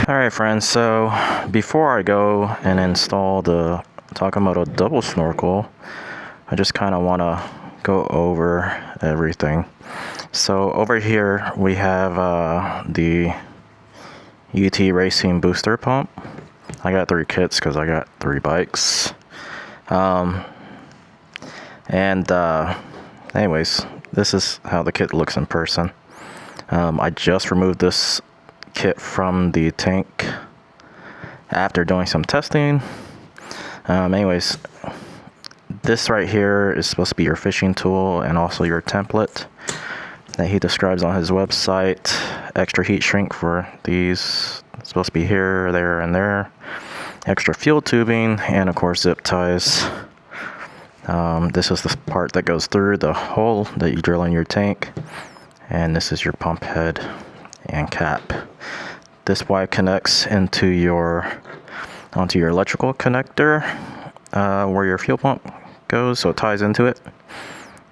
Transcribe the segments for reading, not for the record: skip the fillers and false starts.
Alright friends, so before I go and install the Moto Double Snorkel, I just kind of want to go over everything. So over here we have the UT Racing booster pump. I got 3 kits because I got 3 bikes. Anyways, this is how the kit looks in person. I just removed this kit from the tank after doing some testing. Anyways, this right here is supposed to be your fishing tool and also your template that he describes on his website. Extra heat shrink for these, it's supposed to be here, there, and there. Extra fuel tubing, and of course zip ties. This is the part that goes through the hole that you drill in your tank, and this is your pump head and cap. This wire connects onto your electrical connector where your fuel pump goes, so it ties into it.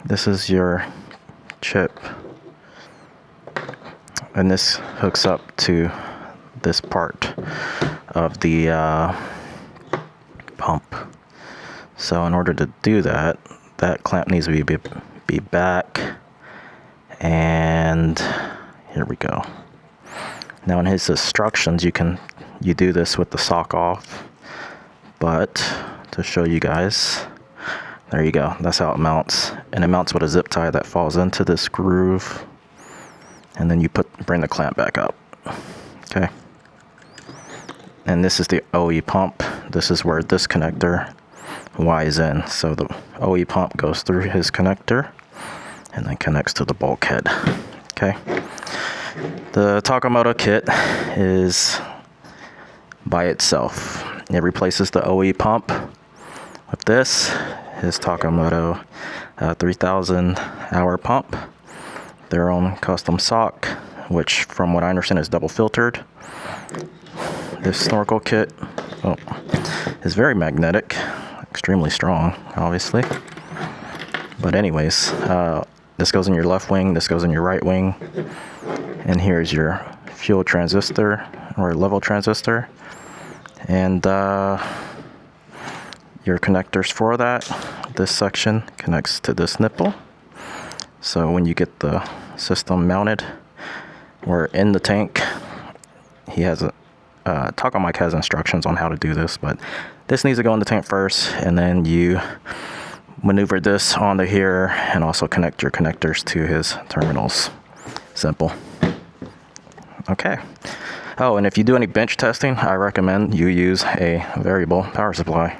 This is your chip, and this hooks up to this part of the pump. So in order to do that, that clamp needs to be back, and here we go. Now in his instructions, you do this with the sock off, but to show you guys, there you go. That's how it mounts, and it mounts with a zip tie that falls into this groove, and then you bring the clamp back up. Okay. And this is the OE pump. This is where this connector Y's in. So the OE pump goes through his connector and then connects to the bulkhead. Okay. The Moto kit is by itself. It replaces the OE pump with this. His Moto 3000 hour pump. Their own custom sock, which from what I understand is double filtered. This snorkel kit is very magnetic, extremely strong, obviously. But anyways, this goes in your left wing, this goes in your right wing. And here's your fuel transistor or level transistor, and your connectors for that. This section connects to this nipple. So when you get the system mounted or in the tank, he has Mike has instructions on how to do this, but this needs to go in the tank first, and then you maneuver this onto here and also connect your connectors to his terminals. Simple. Okay. Oh, and if you do any bench testing, I recommend you use a variable power supply.